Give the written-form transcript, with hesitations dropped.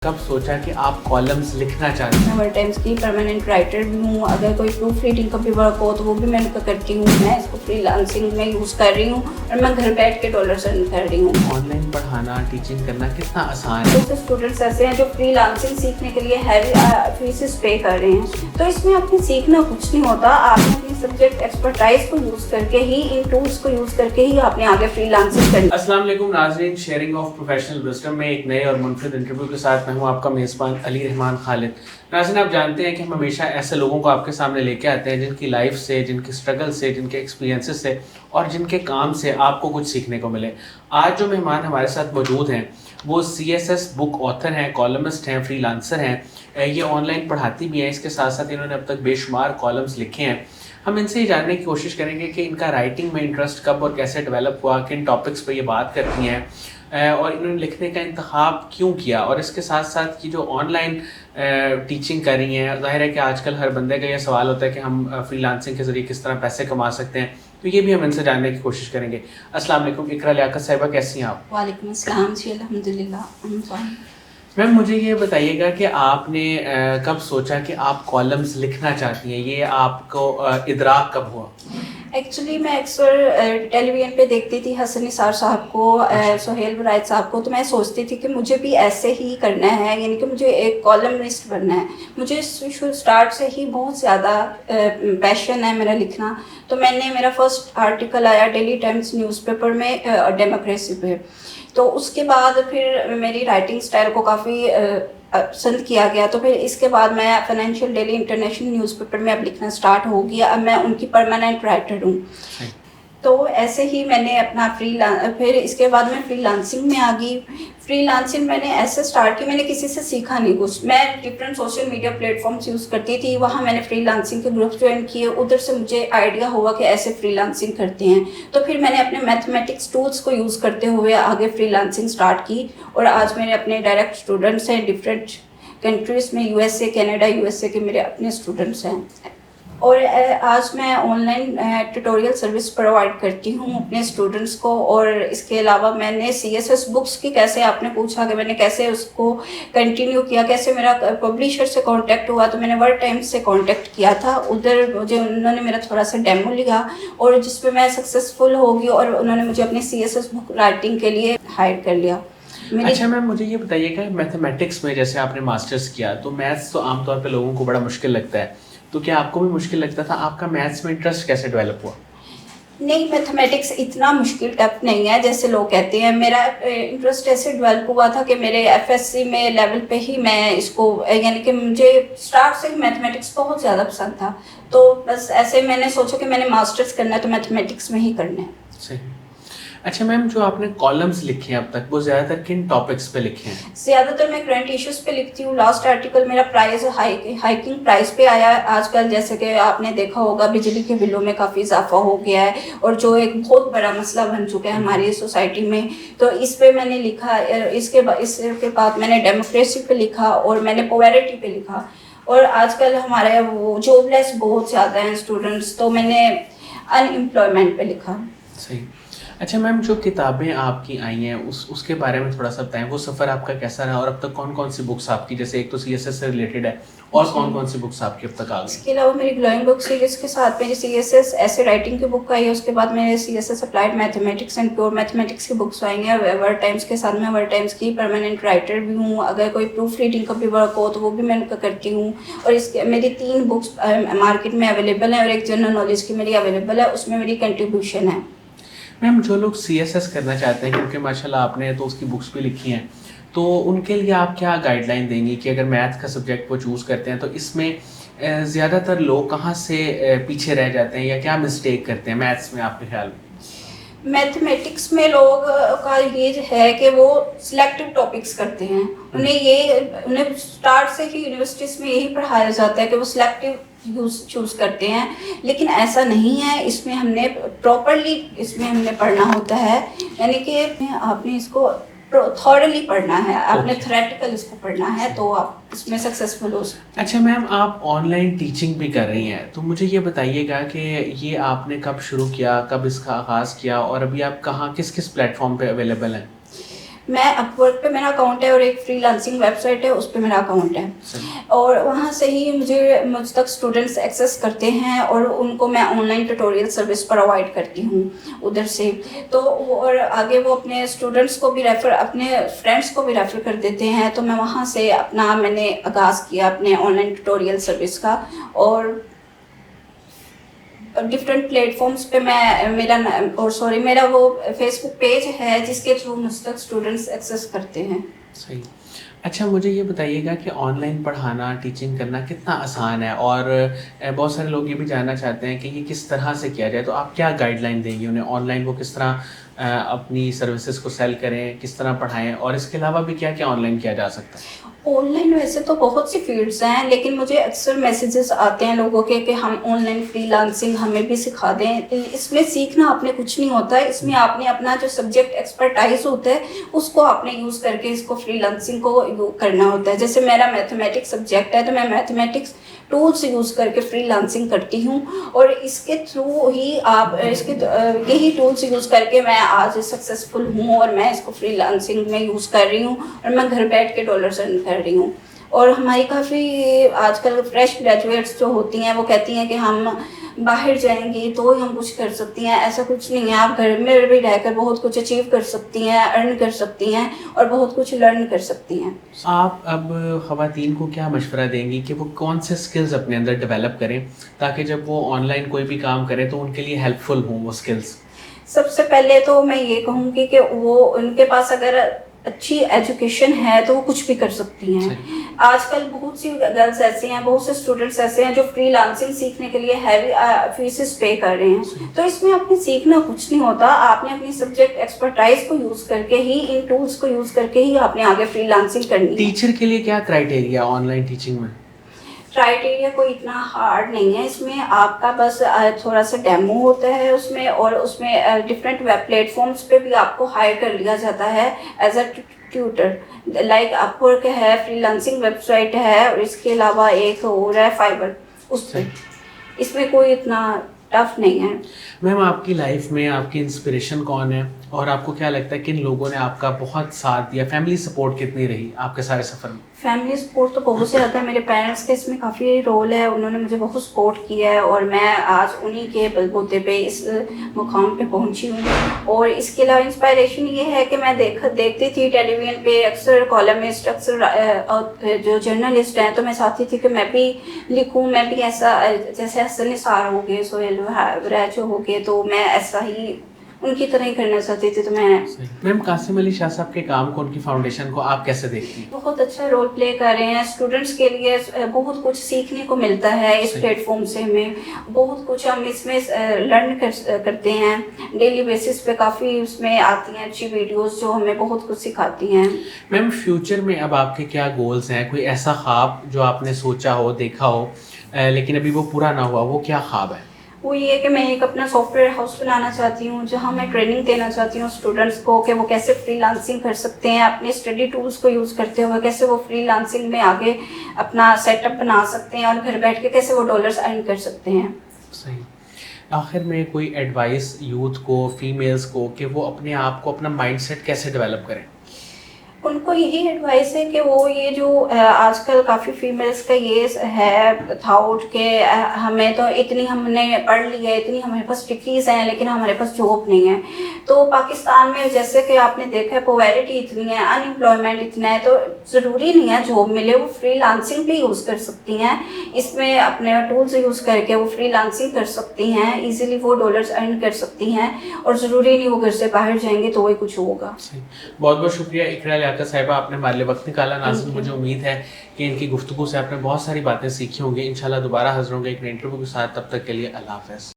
کب سوچا کہ آپ کالمز لکھنا چاہتے ہیں؟ میں ورڈ ٹائمز کی پرماننٹ رائٹر بھی ہوں. اگر کوئی پروف ریڈنگ کا بھی ورک ہو تو وہ بھی میں کرتی ہوں. میں اس کو فری لانسنگ میں یوز کر رہی ہوں اور میں گھر بیٹھ کے ڈالرز ارن کر رہی ہوں. آن لائن پڑھانا کٹنگ کرنا کتنا آسان ہے؟ کچھ اسٹوڈنٹس ایسے ہیں جو فری لانسنگ سیکھنے کے لیے ہیوی فیسز پے کر رہے ہیں. تو اس میں آپ نے سیکھنا کچھ نہیں ہوتا. آپ نے اپنی سبجیکٹ ایکسپرٹائز کو یوز کر کے ہی, ان ٹولس کو یوز کر کے ہی آپ نے آگے فری لانسنگ کرنی. السلام علیکم ناظرین، شیئرنگ آف پروفیشنل وزڈم میں ایک نئے اور منفرد انٹرویو کے ساتھ میں ہوں آپ کا میزبان علی رحمان خالد. ناظرین، آپ جانتے ہیں کہ ہم ہمیشہ ایسے لوگوں کو آپ کے سامنے لے کے آتے ہیں جن کی لائف سے، جن کی اسٹرگل سے، جن کے ایکسپیرینسز سے اور جن کے کام سے آپ کو کچھ سیکھنے کو ملے. آج جو مہمان ہمارے ساتھ موجود ہیں وہ CSS بک آتھر ہیں، کالمسٹ ہیں، فری لانسر ہیں. یہ آن لائن پڑھاتی بھی ہیں، اس کے ساتھ ساتھ انہوں نے اب تک بے شمار کالمز لکھے ہیں. ہم ان سے یہ جاننے کی کوشش کریں گے کہ ان کا رائٹنگ میں انٹرسٹ کب اور کیسے ڈیولپ ہوا، کن ٹاپکس پہ یہ بات کرتی ہیں اور انہوں نے لکھنے کا انتخاب کیوں کیا. اور اس کے ساتھ ساتھ یہ جو آن لائن ٹیچنگ کر رہی ہیں، ظاہر ہے کہ آج کل ہر بندے کا یہ سوال ہوتا ہے کہ ہم فری لانسنگ کے ذریعے کس طرح پیسے کما سکتے ہیں. تو یہ بھی ہم ان سے جاننے کی کوشش کریں گے. السلام علیکم اقرا لیاقت صاحبہ، کیسی ہیں آپ؟ وعلیکم السلام جی، الحمدللہ. میم مجھے یہ بتائیے گا کہ آپ نے کب سوچا کہ آپ کالمز لکھنا چاہتی ہیں؟ یہ آپ کو ادراک کب ہوا؟ ایکچولی میں اکثر ٹیلی ویژن پہ دیکھتی تھی حسن نثار صاحب کو، سہیل برائد صاحب کو. تو میں سوچتی تھی کہ مجھے بھی ایسے ہی کرنا ہے، یعنی کہ مجھے ایک کالمنسٹ بننا ہے. مجھے اسٹارٹ سے ہی بہت زیادہ پیشن ہے میرا لکھنا. تو میں نے میرا فرسٹ آرٹیکل آیا ڈیلی ٹائمز نیوز پیپر میں ڈیموکریسی پہ. تو اس کے بعد پھر میری رائٹنگ سٹائل کو کافی پسند کیا گیا. تو پھر اس کے بعد میں financial daily international news paper میں اب لکھنا سٹارٹ ہو گیا. اب میں ان کی پرماننٹ رائٹر ہوں. تو ایسے ہی میں نے اپنا پھر اس کے بعد میں فری لانسنگ میں آ گئی. فری لانسنگ میں نے ایسے سٹارٹ کی، میں نے کسی سے سیکھا نہیں کچھ. میں different social media platforms use کرتی تھی، وہاں میں نے فری لانسنگ کے گروپ جوائن کیے. ادھر سے مجھے آئیڈیا ہوا کہ ایسے فری لانسنگ کرتے ہیں. تو پھر میں نے اپنے میتھمیٹکس ٹولس کو یوز کرتے ہوئے آگے فری لانسنگ سٹارٹ کی. اور آج میرے اپنے ڈائریکٹ اسٹوڈنٹس ہیں ڈفرینٹ کنٹریز میں، USA، کینیڈا، USA کے میرے اپنے اسٹوڈنٹس ہیں. اور آج میں on line tutorial service provide کرتی ہوں اپنے اسٹوڈنٹس کو. اور اس کے علاوہ میں نے CSS بکس کی، کیسے آپ نے پوچھا کہ میں نے کیسے اس کو کنٹینیو کیا، کیسے میرا پبلیشر سے کانٹیکٹ ہوا. تو میں نے ورڈ ٹائمز سے کانٹیکٹ کیا تھا. ادھر مجھے انہوں نے میرا تھوڑا سا ڈیمو لیا اور جس پہ میں سکسیزفل ہوگی اور انہوں نے مجھے اپنی CSS بک رائٹنگ کے لیے ہائر کر لیا. اچھا میم، مجھے یہ بتائیے کہ میتھمیٹکس میں جیسے آپ نے ماسٹرز کیا تو میتھس تو عام طور پہ لوگوں کو بڑا مشکل لگتا ہے، تو کیا آپ کو بھی مشکل لگتا تھا؟ آپ کا میتھس میں انٹرسٹ کیسے ڈیولپ ہوا؟ نہیں، میتھمیٹکس اتنا مشکل ٹف نہیں ہے جیسے لوگ کہتے ہیں. میرا انٹرسٹ ایسے ڈیولپ ہوا تھا کہ میرے FSC میں لیول پہ ہی میں اس کو، یعنی کہ مجھے اسٹارٹ سے ہی میتھمیٹکس بہت زیادہ پسند تھا. تو بس ایسے میں نے سوچا کہ میں نے ماسٹرز کرنا ہے تو میتھمیٹکس میں ہی کرنا ہے. صحیح. اچھا میم، جو آپ نے کالمز لکھے ہیں اب تک، وہ زیادہ تر کن ٹاپکس پہ لکھے ہیں؟ زیادہ تر میں کرنٹ ایشوز پہ لکھتی ہوں. لاسٹ آرٹیکل میرا پرائز ہائکنگ پرائز پہ آیا. آج کل جیسے کہ آپ نے دیکھا ہوگا بجلی کے بلوں میں کافی اضافہ ہو گیا ہے اور جو ایک بہت بڑا مسئلہ بن چکا ہے ہماری سوسائٹی میں. تو اس پہ میں نے لکھا. اس کے بعد میں نے ڈیموکریسی پہ لکھا اور میں نے پوورٹی پہ لکھا. اور آج کل ہمارے وہ جاب لیس بہت زیادہ ہیں اسٹوڈنٹس، تو میں نے ان امپلائمنٹ پہ لکھا. صحیح. اچھا میم، جو کتابیں آپ کی آئی ہیں اس کے بارے میں تھوڑا سا بتائیں. وہ سفر آپ کا کیسا رہا اور اب تک کون کون سی بکس آپ کی، جیسے ایک تو CSS سے ریلیٹڈ ہے، اور کون کون سی بکس آپ کی اب تک آ اس گئی؟ کے علاوہ میری گلوئنگ بک سیریز کے ساتھ میری CSS ایسے رائٹنگ کی بک آئی ہے. اس کے بعد میرے CSS applied mathematics and pure mathematics کی بکس آئیں گے. ورڈ ٹائمز کے ساتھ میں ورڈ ٹائمز کی پرماننٹ رائٹر بھی ہوں. اگر کوئی پروف ریڈنگ کا بھی ورک ہو تو وہ بھی میں ان کا کرتی ہوں. اور اس کے میری 3 بکس مارکیٹ میں اویلیبل ہیں اور ایک جنرل نالج کی میری اویلیبل ہے، اس میں میری کنٹریبیوشن ہے. میم، جو لوگ CSS کرنا چاہتے ہیں، کیونکہ ماشاء اللہ آپ نے تو اس کی بکس بھی لکھی ہیں، تو ان کے لیے آپ کیا گائیڈ لائن دیں گی کہ اگر میتھ کا سبجیکٹ وہ چوز کرتے ہیں تو اس میں زیادہ تر لوگ کہاں سے پیچھے رہ جاتے ہیں یا کیا مسٹیک کرتے ہیں میتھس میں آپ کے خیال میں؟ میتھمیٹکس میں لوگ کا یہ ہے کہ وہ سلیکٹیو ٹاپکس کرتے ہیں. انہیں اسٹارٹ سے ہی یونیورسٹیز میں یہی پڑھایا جاتا ہے کہ وہ سلیکٹیو چوز کرتے ہیں، لیکن ایسا نہیں ہے. اس میں ہم نے پراپرلی ہم نے پڑھنا ہوتا ہے، یعنی کہ آپ نے اس کو تھورلی پڑھنا ہے، آپ نے تھیوریٹیکل اس کو پڑھنا ہے تو آپ اس میں سکسیزفل ہو سکتے ہیں. اچھا میم، آپ آن لائن ٹیچنگ بھی کر رہی ہیں، تو مجھے یہ بتائیے گا کہ یہ آپ نے کب شروع کیا، کب اس کا آغاز کیا، اور ابھی آپ کہاں کس پلیٹ فارم پہ اویلیبل ہیں؟ میں اپ ورک پہ میرا اکاؤنٹ ہے اور ایک فری لانسنگ ویب سائٹ ہے اس پہ میرا اکاؤنٹ ہے, اور وہاں سے ہی مجھ تک اسٹوڈنٹس ایکسیس کرتے ہیں اور ان کو میں on line tutorial service provide کرتی ہوں ادھر سے. تو اور آگے وہ اپنے اسٹوڈنٹس کو بھی اپنے فرینڈس کو بھی ریفر کر دیتے ہیں. تو میں وہاں سے میں نے آغاز کیا اپنے آن لائن ٹیوٹوریل سروس کا, اور ڈفرینٹ پلیٹ فارمس پہ میرا وہ فیس بک پیج ہے جس کے تھرو مجھ تک اسٹوڈنٹس ایکسیس کرتے ہیں. صحیح. اچھا مجھے یہ بتائیے گا کہ آن لائن پڑھانا ٹیچنگ کرنا کتنا آسان ہے, اور بہت سارے لوگ یہ بھی جاننا چاہتے ہیں کہ یہ کس طرح سے کیا جائے, تو آپ کیا گائیڈ لائن دیں گے انہیں آن لائن وہ کس طرح اپنی سروسز کو سیل کریں, کس طرح پڑھائیں, اور اس کے علاوہ بھی کیا کیا آن لائن کیا جا سکتا ہے؟ آن لائن ویسے تو بہت سی فیلڈس ہیں, لیکن مجھے اکثر میسیجز آتے ہیں لوگوں کے کہ ہم آن لائن فری لانسنگ ہمیں بھی سکھا دیں. اس میں سیکھنا آپ نے کچھ نہیں ہوتا ہے, اس میں آپ نے اپنا جو سبجیکٹ ایکسپرٹائز ہوتا ہے اس کو آپ نے یوز کر کے اس کو فری لانسنگ کو کرنا ہوتا ہے. جیسے میرا میتھمیٹکس سبجیکٹ ہے تو میں میتھمیٹکس ٹولس یوز کر کے فری لانسنگ کرتی ہوں, اور اس کے تھرو ہی یہی ٹولس یوز کر کے میں آج سکسیزفل ہوں, اور میں اس کو فری لانسنگ میں یوز کر رہی ہوں, اور میں گھر بیٹھ کے ڈالرز ارن کر رہی ہوں. اور ہماری کافی آج کل فریش گریجویٹس جو ہوتی ہیں وہ کہتی ہیں کہ ہم باہر جائیں گی تو ہی ہم کچھ کر سکتی ہیں. ایسا کچھ نہیں ہے, آپ گھر میں بھی رہ کر بہت کچھ اچیو کر سکتی ہیں, ارن کر سکتی ہیں, اور بہت کچھ لرن کر سکتی ہیں. آپ اب خواتین کو کیا مشورہ دیں گی کہ وہ کون سے اسکلز اپنے اندر ڈیولپ کریں تاکہ جب وہ آن لائن کوئی بھی کام کریں تو ان کے لیے ہیلپ فل ہوں وہ اسکلز؟ سب سے پہلے تو میں یہ کہوں گی کہ وہ ان کے پاس اگر اچھی ایجوکیشن ہے تو وہ کچھ بھی کر سکتی ہیں. آج کل بہت سی گرلس ایسے ہیں, بہت سے اسٹوڈنٹس ایسے ہیں جو فری لانسنگ سیکھنے کے لیے ہیوی فیسز پے کر رہے ہیں. تو اس میں آپ نے سیکھنا کچھ نہیں ہوتا, آپ نے اپنی سبجیکٹ ایکسپرٹائز کو یوز کر کے ہی, ان ٹولس کو یوز کر کے ہی آپ نے آگے فری لانسنگ کرنی ہے. ٹیچر کے لیے کیا کرائٹیریا آن لائن ٹیچنگ میں؟ کرائٹیریا کوئی اتنا ہارڈ نہیں ہے, اس میں آپ کا بس تھوڑا سا ڈیمو ہوتا ہے اس میں, اور اس میں ڈفرینٹ ویب پلیٹ فارمس پہ بھی آپ کو ہائر کر لیا جاتا ہے as a tutor. Like Upwork ہے, فری لانسنگ ویب سائٹ ہے, اور اس کے علاوہ ایک اور ہے فائبر, اس پہ. اس میں کوئی اتنا ٹف نہیں ہے. میم آپ کی لائف میں آپ کی انسپریشن کون ہے, اور آپ کو کیا لگتا ہے کن لوگوں نے آپ کا بہت ساتھ دیا, فیملی سپورٹ کتنی رہی آپ کے سارے سفر میں؟ فیملی سپورٹ تو بہت زیادہ ہے, میرے پیرنٹس کے اس میں کافی رول ہے, انہوں نے مجھے بہت سپورٹ کیا ہے, اور میں آج انہی کے بل بوتے پہ اس مقام پہ پہنچی ہوں. اور اس کے علاوہ انسپائریشن یہ ہے کہ میں دیکھتی تھی ٹیلی ویژن پہ اکثر کالمسٹ, اکثر جو جرنلسٹ ہیں, تو میں چاہتی تھی کہ میں بھی لکھوں, میں بھی ایسا جیسے حسن نثار ہو گئے, سہیل وریچو ہو گئے, تو میں ایسا ہی ان کی طرح ہی کرنا چاہتی تھی. تو میں میم قاسم علی شاہ صاحب کے کام کو, ان کی فاؤنڈیشن کو آپ کیسے دیکھتی ہیں؟ بہت اچھا رول پلے کر رہے ہیں. اسٹوڈنٹس کے لیے بہت کچھ سیکھنے کو ملتا ہے اس پلیٹ فارم سے, ہمیں بہت کچھ ہم اس میں لرن کرتے ہیں ڈیلی بیسس پہ. کافی اس میں آتی ہیں اچھی ویڈیوز جو ہمیں بہت کچھ سکھاتی ہیں. میم فیوچر میں اب آپ کے کیا گولز ہیں؟ کوئی ایسا خواب جو آپ نے سوچا ہو, دیکھا ہو, لیکن ابھی وہ پورا نہ ہوا, وہ کیا خواب ہے؟ وہ یہ کہ میں ایک اپنا سافٹ ویئر ہاؤس بنانا چاہتی ہوں جہاں میں ٹریننگ دینا چاہتی ہوں اسٹوڈنٹس کو کہ وہ کیسے فری لانسنگ کر سکتے ہیں, اپنے اسٹڈی ٹولس کو یوز کرتے ہوئے کیسے وہ فری لانسنگ میں آگے اپنا سیٹ اپ بنا سکتے ہیں, اور گھر بیٹھ کے کیسے وہ ڈالرز ارن کر سکتے ہیں. صحیح. آخر میں کوئی ایڈوائس یوتھ کو, فیمیلز کو, کہ وہ اپنے آپ کو, اپنا مائنڈ سیٹ کیسے ڈیولپ کریں؟ ان کو یہی ایڈوائس ہے کہ وہ یہ جو آج کل کافی فیمیلس کا یہ ہے تھاؤٹ کہ ہمیں تو اتنی ہم نے پڑھ لی ہے, اتنی ہمارے پاس ڈگریز ہیں, لیکن ہمارے پاس جاب نہیں ہے. تو پاکستان میں جیسے کہ آپ نے دیکھا ہے پوورٹی اتنی ہے, ان امپلائمنٹ اتنا ہے, تو ضروری نہیں ہے جاب ملے, وہ فری لانسنگ بھی یوز کر سکتی ہیں. اس میں اپنے ٹولز یوز کر کے وہ فری لانسنگ کر سکتی ہیں, ایزیلی وہ ڈالرز ارن کر سکتی ہیں, اور ضروری نہیں وہ گھر سے باہر جائیں گے تو وہی کچھ ہوگا. بہت بہت شکریہ اقرا لیاقت صاحبہ, آپ نے ہمارے لیے وقت نکالا. ناظرین مجھے امید ہے کہ ان کی گفتگو سے آپ نے بہت ساری باتیں سیکھی ہوں گی. انشاءاللہ دوبارہ حاضر ہوں گے ایک نئے انٹرویو کے ساتھ. تب تک کے لیے اللہ حافظ.